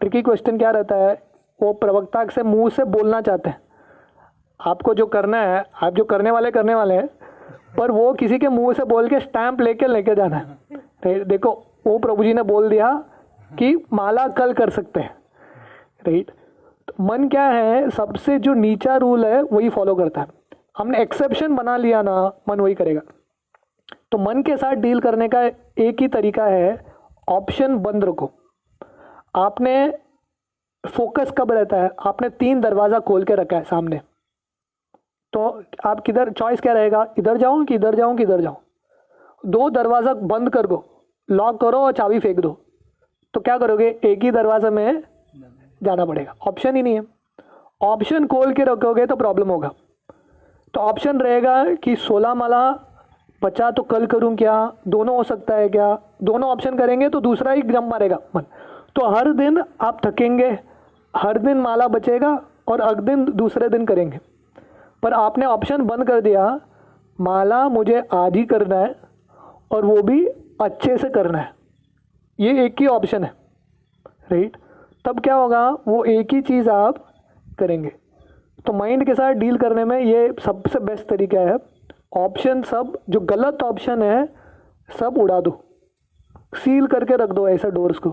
ट्रिकी क्वेश्चन क्या रहता है, वो प्रवक्ता से मुंह से बोलना चाहते हैं. आपको जो करना है, आप जो करने वाले हैं, पर वो किसी के मुंह से बोल के स्टैंप लेके जाना है. देखो वो प्रभु जी ने बोल दिया कि माला कल कर सकते हैं, राइट. तो मन क्या है, सबसे जो नीचा रूल है वही फॉलो करता है. हमने एक्सेप्शन बना लिया ना, मन वही करेगा. तो मन के साथ डील करने का एक ही तरीका है, ऑप्शन बंद रखो. आपने फोकस कब रहता है, आपने 3 दरवाज़ा खोल के रखा है सामने, तो आप किधर, चॉइस क्या रहेगा, इधर जाऊं कि इधर जाऊं कि इधर जाऊं. 2 दरवाज़ा बंद कर दो, लॉक करो और चाबी फेंक दो. तो क्या करोगे, एक ही दरवाजे में जाना पड़ेगा, ऑप्शन ही नहीं है. ऑप्शन खोल के रखोगे तो प्रॉब्लम होगा. तो ऑप्शन रहेगा कि 16 माला बचा तो कल करूं क्या, दोनों हो सकता है क्या, दोनों ऑप्शन करेंगे तो दूसरा ही जंप मारेगा मन. तो हर दिन आप थकेंगे, हर दिन माला बचेगा और अगले दिन दूसरे दिन करेंगे. पर आपने ऑप्शन बंद कर दिया, माला मुझे आज ही करना है और वो भी अच्छे से करना है, ये एक ही ऑप्शन है, राइट. तब क्या होगा, वो एक ही चीज़ आप करेंगे. तो माइंड के साथ डील करने में ये सबसे बेस्ट तरीका है. ऑप्शन सब जो गलत ऑप्शन है सब उड़ा दो, सील करके रख दो ऐसा डोर्स को.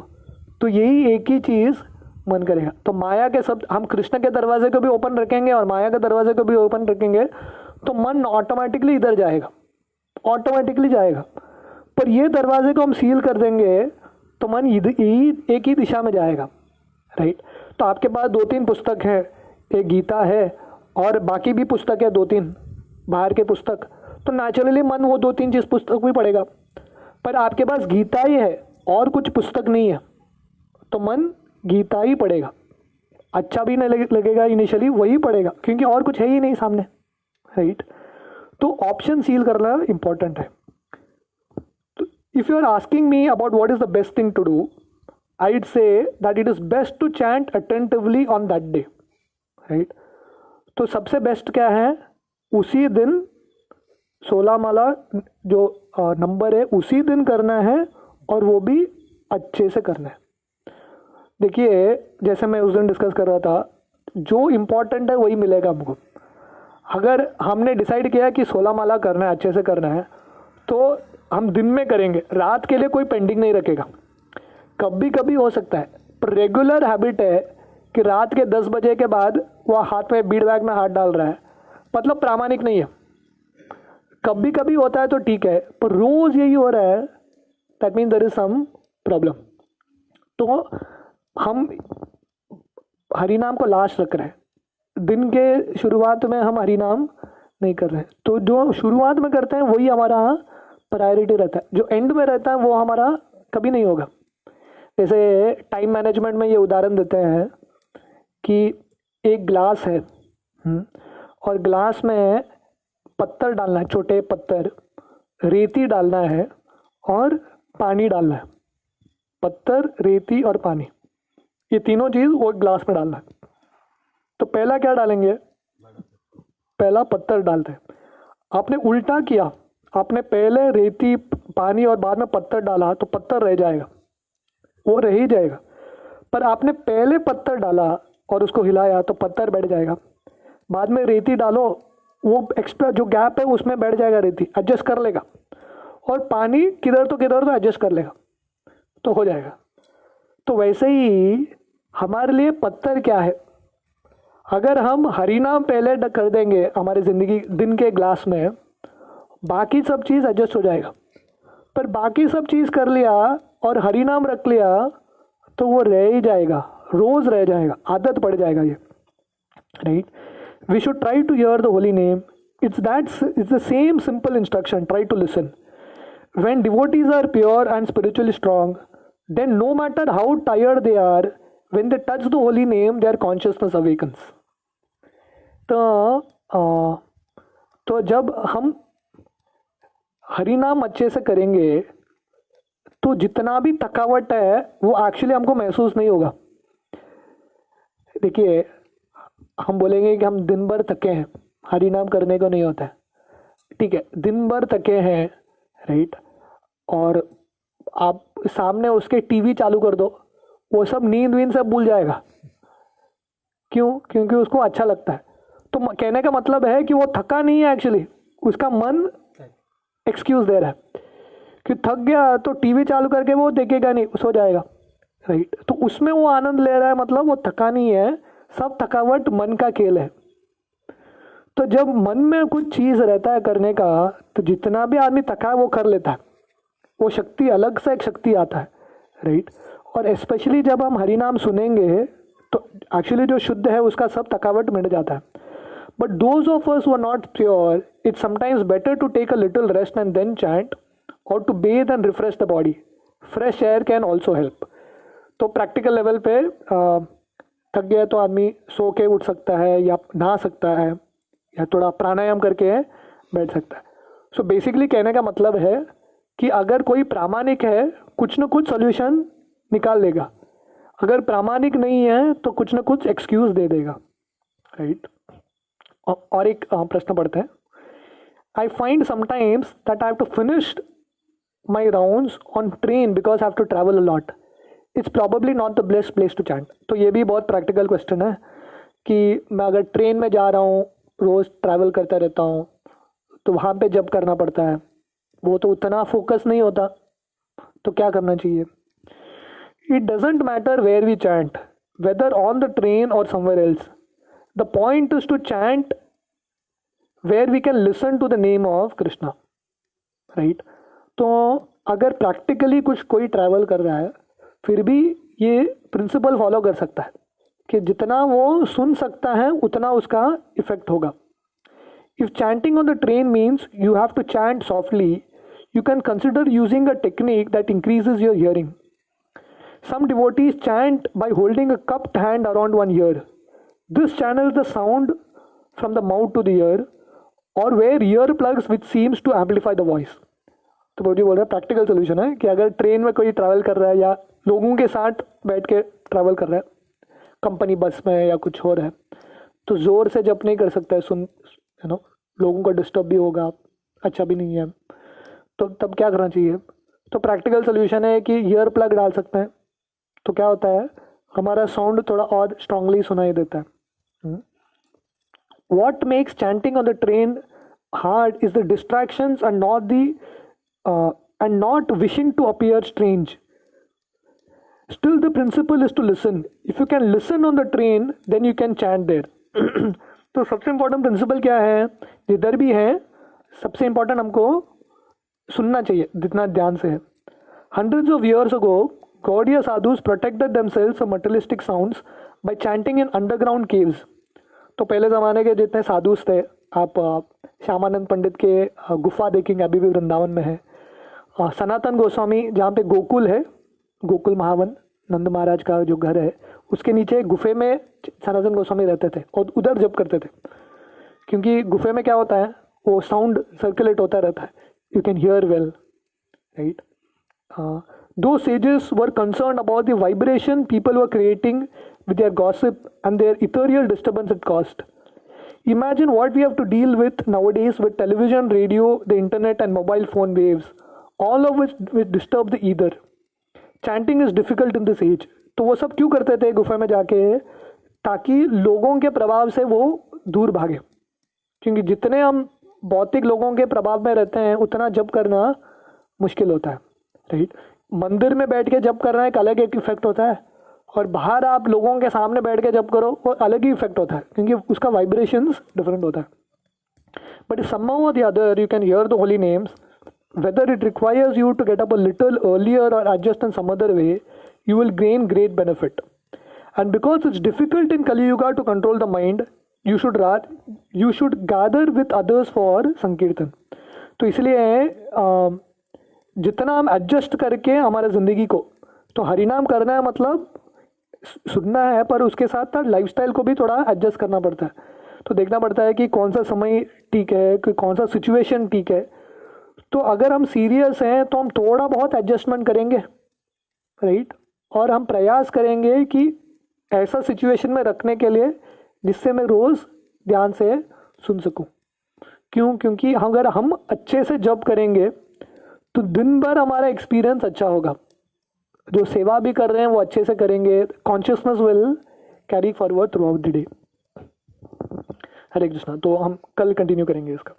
तो यही एक ही चीज़ मन करेगा। तो माया के शब्द हम कृष्ण के दरवाजे को भी ओपन रखेंगे और माया के दरवाजे को भी ओपन रखेंगे तो मन ऑटोमेटिकली इधर जाएगा, ऑटोमेटिकली जाएगा। पर ये दरवाजे को हम सील कर देंगे तो मन एक ही दिशा में जाएगा, राइट। तो आपके पास 2-3 पुस्तक है, एक गीता है और बाकी भी पुस्तक है 2-3 बाहर के पुस्तक, तो नेचुरली मन वो 2-3 चीज पुस्तक भी पढ़ेगा। पर आपके पास गीता ही है और कुछ पुस्तक नहीं है तो मन गीता ही पढ़ेगा। अच्छा भी नहीं लगेगा इनिशियली, वही पढ़ेगा क्योंकि और कुछ है ही नहीं सामने, राइट। तो ऑप्शन सील करना इंपॉर्टेंट है। तो if you are asking me about what is the best thing to do, I'd say that it is best to chant attentively on that day, right? तो सबसे बेस्ट क्या है, उसी दिन 16 माला जो नंबर है उसी दिन करना है और वो भी अच्छे से करना है। देखिए जैसे मैं उस दिन डिस्कस कर रहा था, जो इम्पोर्टेंट है वही मिलेगा हमको। अगर हमने डिसाइड किया कि 16 माला करना है, अच्छे से करना है, तो हम दिन में करेंगे, रात के लिए कोई पेंडिंग नहीं रखेगा। कभी कभी हो सकता है, पर रेगुलर हैबिट है कि रात के 10 बजे के बाद वह हाथ में बीड बैग में हाथ डाल रहा है, मतलब प्रामाणिक नहीं है। कभी कभी होता है तो ठीक है, पर रोज यही हो रहा है, that mean there is some problem. तो हम हरिनाम को लास्ट रख रहे हैं, दिन के शुरुआत में हम हरिनाम नहीं कर रहे हैं। तो जो शुरुआत में करते हैं वही हमारा प्रायोरिटी रहता है, जो एंड में रहता है वो हमारा कभी नहीं होगा। जैसे टाइम मैनेजमेंट में ये उदाहरण देते हैं कि एक ग्लास है और ग्लास में पत्थर डालना है, छोटे पत्थर, रेती डालना है और पानी डालना है। पत्थर, रेती और पानी, ये तीनों चीज़ वो ग्लास में डालना है। तो पहला क्या डालेंगे, पहला पत्थर डालते हैं। आपने उल्टा किया, आपने पहले रेती, पानी और बाद में पत्थर डाला तो पत्थर रह जाएगा, वो रह ही जाएगा। पर आपने पहले पत्थर डाला और उसको हिलाया तो पत्थर बैठ जाएगा, बाद में रेती डालो, वो एक्स्ट्रा जो गैप है उसमें बैठ जाएगा, रेती एडजस्ट कर लेगा, और पानी किधर तो एडजस्ट कर लेगा, तो हो जाएगा। तो वैसे ही हमारे लिए पत्थर क्या है, अगर हम हरिनाम पहले कर देंगे हमारी ज़िंदगी दिन के ग्लास में, बाकी सब चीज़ एडजस्ट हो जाएगा। पर बाकी सब चीज़ कर लिया और हरिनाम रख लिया तो वो रह ही जाएगा, रोज रह जाएगा, आदत पड़ जाएगा ये, right. We should try to hear the holy name, it's the same simple instruction, try to listen. When devotees are pure and spiritually strong, then no matter how tired they are, when they touch the holy name their consciousness awakens. तो जब हम हरिनाम अच्छे से करेंगे तो जितना भी थकावट है वो एक्चुअली हमको महसूस नहीं होगा। देखिए हम बोलेंगे कि हम दिन भर थके हैं, हरिनाम करने को नहीं होता है, ठीक है, दिन भर थके हैं, राइट, और आप सामने उसके टीवी चालू कर दो, वो सब नींद वींद सब भूल जाएगा। क्यों? क्योंकि उसको अच्छा लगता है। तो कहने का मतलब है कि वो थका नहीं है, एक्चुअली उसका मन एक्सक्यूज दे रहा है कि थक गया तो टीवी चालू करके वो देखेगा नहीं, सो जाएगा, राइट। तो उसमें वो आनंद ले रहा है, मतलब वो थका नहीं है, सब थकावट मन का खेल है। तो जब मन में कुछ चीज़ रहता है करने का, तो जितना भी आदमी थका है वो कर लेता है, वो शक्ति अलग से एक शक्ति आता है, राइट। और स्पेशली जब हम हरिनाम सुनेंगे तो एक्चुअली जो शुद्ध है उसका सब थकावट मिट जाता है। But those of us who are not pure, it's sometimes better to take a little rest and then chant, or to bathe and refresh the body. Fresh air can also help. तो प्रैक्टिकल लेवल पे थक गया तो आदमी सो के उठ सकता है या नहा सकता है या थोड़ा प्राणायाम करके बैठ सकता है। सो बेसिकली कहने का मतलब है कि अगर कोई प्रामाणिक है कुछ न कुछ सॉल्यूशन निकाल लेगा, अगर प्रामाणिक नहीं है तो कुछ न कुछ एक्सक्यूज दे देगा, राइट। और एक प्रश्न पढ़ते हैं। I find sometimes that I have to finish my rounds on train because I have to travel a lot. It's probably not the best place to chant. तो ये भी बहुत प्रैक्टिकल क्वेश्चन है कि मैं अगर ट्रेन में जा रहा हूँ, रोज़ ट्रैवल करता रहता हूँ, तो वहाँ पे जब करना पड़ता है वो तो उतना फोकस नहीं होता, तो क्या करना चाहिए? It doesn't matter where we chant. whether on the train or somewhere else. The point is to chant where we can listen to the name of Krishna, right? तो अगर प्रैक्टिकली कुछ कोई ट्रैवल कर रहा है फिर भी ये प्रिंसिपल फॉलो कर सकता है कि जितना वो सुन सकता है उतना उसका इफेक्ट होगा. If chanting on the train means you have to chant softly, you can consider using a technique that increases your hearing. Some devotees chant by holding a cupped hand around one ear. This channels the sound from the mouth to the ear or wear earplugs which seems to amplify the voice. तो बाबूजी बोल रहे हैं प्रैक्टिकल सोल्यूशन है कि अगर ट्रेन में कोई ट्रैवल कर रहा है या लोगों के साथ बैठ के ट्रैवल कर रहा है, कंपनी बस में या कुछ हो रहा है, तो ज़ोर से जप नहीं कर सकता है, सुन लोगों को डिस्टर्ब भी होगा, अच्छा भी नहीं है. तो तब क्या करना चाहिए? तो प्रैक्टिकल सोल्यूशन है कि ईयर प्लग डाल सकते हैं. तो क्या होता है, हमारा साउंड थोड़ा और स्ट्रांगली सुनाई देता है. What makes chanting on the train hard is the distractions and not wishing to appear strange. Still, the principle is to listen. If you can listen on the train, then you can chant there. तो सबसे इम्पोर्टेंट प्रिंसिपल क्या है, जिधर भी है सबसे इम्पोर्टेंट हमको सुनना चाहिए जितना ध्यान से है. Hundreds of years ago, Gaudiya sadhus protected themselves from materialistic sounds by chanting in underground caves. तो पहले ज़माने के जितने साधुस थे, आप श्यामानंद पंडित के गुफा देखेंगे, अभी भी वृंदावन में है. सनातन गोस्वामी जहाँ पे गोकुल है, गोकुल महावन नंद महाराज का जो घर है, उसके नीचे गुफे में सनातन गोस्वामी रहते थे और उधर जप करते थे. क्योंकि गुफे में क्या होता है, वो साउंड सर्कुलेट होता रहता है, you can hear well, right. Those sages were concerned about the vibration people were creating with their gossip and their ethereal disturbance it caused. Imagine what we have to deal with nowadays with television, radio, the internet and mobile phone waves, all of which disturb the ether. Chanting is difficult in this age. तो वो सब क्यों करते थे गुफा में जाके, ताकि लोगों के प्रभाव से वो दूर भागे. क्योंकि जितने हम भौतिक लोगों के प्रभाव में रहते हैं उतना जप करना मुश्किल होता है, राइट. मंदिर में बैठ के जप करना एक अलग एक इफेक्ट होता है, और बाहर आप लोगों के सामने बैठ के जप करो वो अलग ही इफेक्ट होता है, क्योंकि उसका वाइब्रेशंस डिफरेंट होता है. But if somehow or the other you can hear the holy names, whether it requires you to get up a little earlier or adjust in some other way, you will gain great benefit. And because it's difficult in Kali Yuga to control the mind, you should gather with others for Sankirtan. तो इसलिए जितना हम एडजस्ट करके हमारे ज़िंदगी को, तो हरिनाम करना है मतलब सुनना है, पर उसके साथ साथ लाइफस्टाइल को भी थोड़ा एडजस्ट करना पड़ता है. तो देखना पड़ता है कि कौन सा समय ठीक है, कि कौन सा सिचुएशन ठीक है. तो अगर हम सीरियस हैं तो हम थोड़ा बहुत एडजस्टमेंट करेंगे, राइट. और हम प्रयास करेंगे कि ऐसा सिचुएशन में रखने के लिए जिससे मैं रोज़ ध्यान से सुन सकूं. क्योंकि अगर हम अच्छे से जब करेंगे तो दिन भर हमारा एक्सपीरियंस अच्छा होगा. जो सेवा भी कर रहे हैं वो अच्छे से करेंगे, consciousness will carry forward throughout the day. Hare Krishna. तो हम कल कंटिन्यू करेंगे इसका.